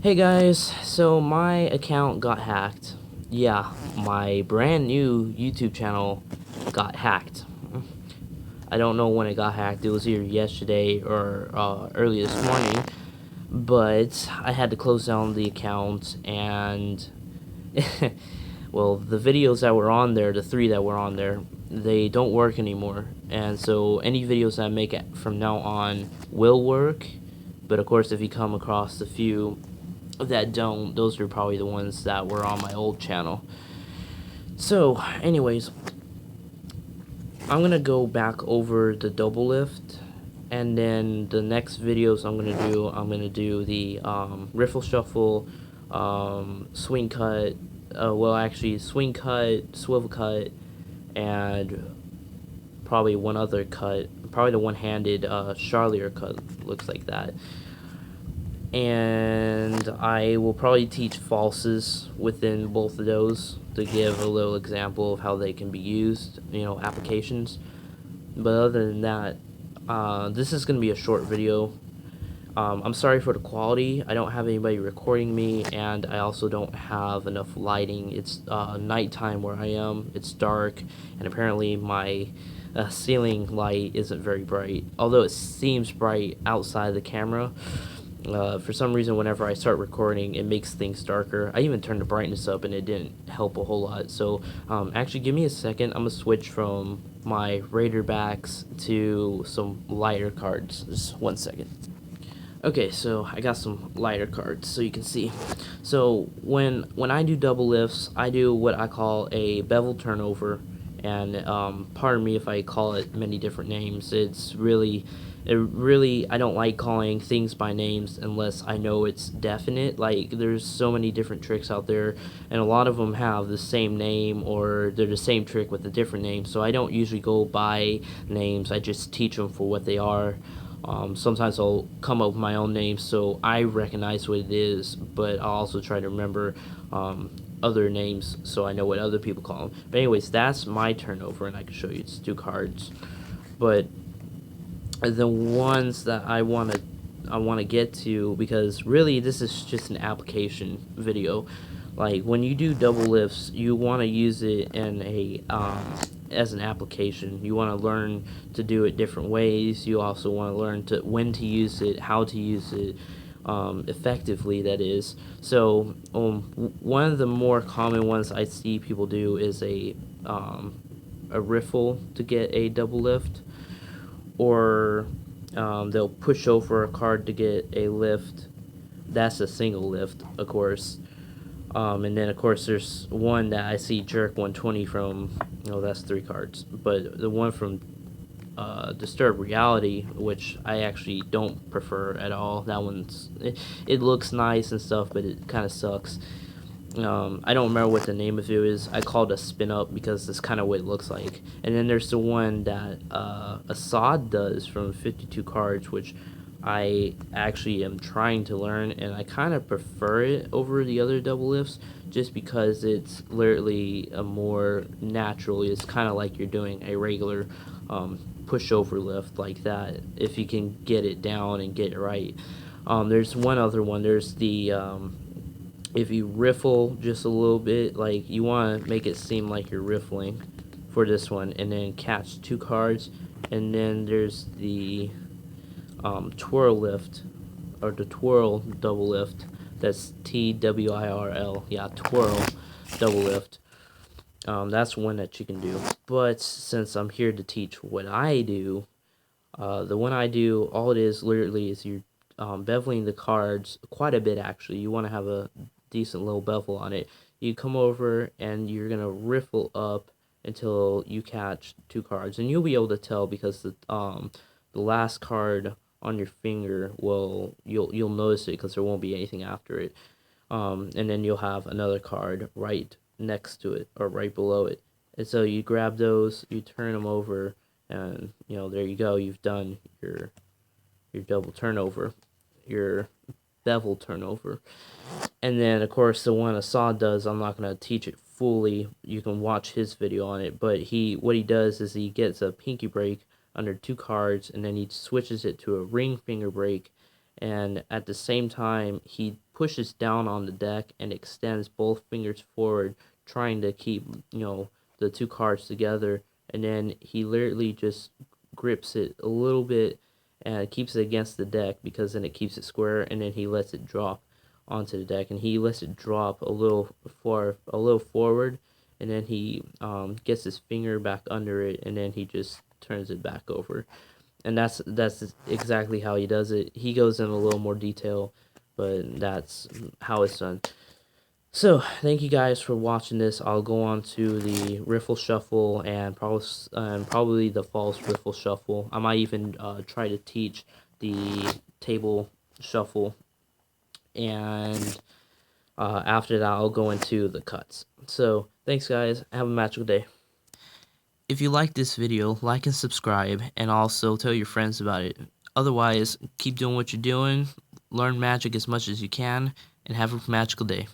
Hey guys, so my account got hacked. Yeah, my brand new YouTube channel got hacked. I don't know when it got hacked. It was either yesterday or early this morning, but I had to close down the account and well, the videos that were on there, the three that were on there, they don't work anymore. And so any videos that I make from now on will work, but of course if you come across a few that don't, those are probably the ones that were on my old channel. So anyways, I'm gonna go back over the double lift, and then the next videos I'm gonna do the riffle shuffle, swing cut, well actually swing cut, swivel cut, and probably one other cut, probably the one-handed Charlier cut, looks like that. And I will probably teach falses within both of those to give a little example of how they can be used, applications. But other than that, this is going to be a short video. I'm sorry for the quality. I don't have anybody recording me, and I also don't have enough lighting. It's nighttime where I am. It's dark, and apparently my ceiling light isn't very bright, although it seems bright outside the camera. For some reason, whenever I start recording, it makes things darker. I even turned the brightness up, and it didn't help a whole lot. So, actually, give me a second. I'm going to switch from my Raiderbacks to some lighter cards. Just 1 second. Okay, so I got some lighter cards, so you can see. So, when I do double lifts, I do what I call a bevel turnover. And pardon me if I call it many different names. I don't like calling things by names unless I know it's definite. Like, there's so many different tricks out there, and a lot of them have the same name, or they're the same trick with a different name. So I don't usually go by names. I just teach them for what they are. Sometimes I'll come up with my own name so I recognize what it is, but I'll also try to remember other names so I know what other people call them. But anyways, that's my turnover, and I can show you. It's 2 cards. But the ones that I want to get to, because really this is just an application video. Like, when you do double lifts, you want to use it in a as an application. You want to learn to do it different ways. You also want to learn when to use it, how to use it effectively, that is. So one of the more common ones I see people do is a riffle to get a double lift, or they'll push over a card to get a lift. That's a single lift, of course. And then, of course, there's one that I see jerk 120 from. That's 3 cards. But the one from Disturb Reality, which I actually don't prefer at all. That one's it looks nice and stuff, but it kind of sucks. I don't remember what the name of it is. I call it a spin up because that's kind of what it looks like. And then there's the one that Assad does from 52 cards, which I actually am trying to learn, and I kind of prefer it over the other double lifts just because it's literally a more natural. It's kind of like you're doing a regular pushover lift like that, if you can get it down and get it right. There's one other one. There's the if you riffle just a little bit, like, you want to make it seem like you're riffling for this one, and then catch 2 cards. And then there's the twirl lift, or the twirl double lift. That's TWIRL. Yeah, twirl double lift. That's one that you can do. But since I'm here to teach what I do, the one I do, all it is literally is you're beveling the cards quite a bit. Actually, you want to have a decent little bevel on it. You come over and you're gonna riffle up until you catch 2 cards, and you'll be able to tell because the last card on your finger you'll notice it because there won't be anything after it. And then you'll have another card right next to it or right below it, and so you grab those, you turn them over, and there you go. You've done your double turnover, your bevel turnover. And then, of course, the one Assad does, I'm not going to teach it fully. You can watch his video on it. But what he does is he gets a pinky break under 2 cards, and then he switches it to a ring finger break. And at the same time, he pushes down on the deck and extends both fingers forward, trying to keep, the two cards together. And then he literally just grips it a little bit and keeps it against the deck, because then it keeps it square, and then he lets it drop onto the deck, and he lets it drop a little forward, and then he gets his finger back under it, and then he just turns it back over. And that's exactly how he does it. He goes in a little more detail, but that's how it's done. So thank you guys for watching this. I'll go on to the riffle shuffle and probably the false riffle shuffle. I might even try to teach the table shuffle, and after that I'll go into the cuts. So thanks guys, have a magical day. If you like this video, like and subscribe, and also tell your friends about it. Otherwise, keep doing what you're doing, learn magic as much as you can, and have a magical day.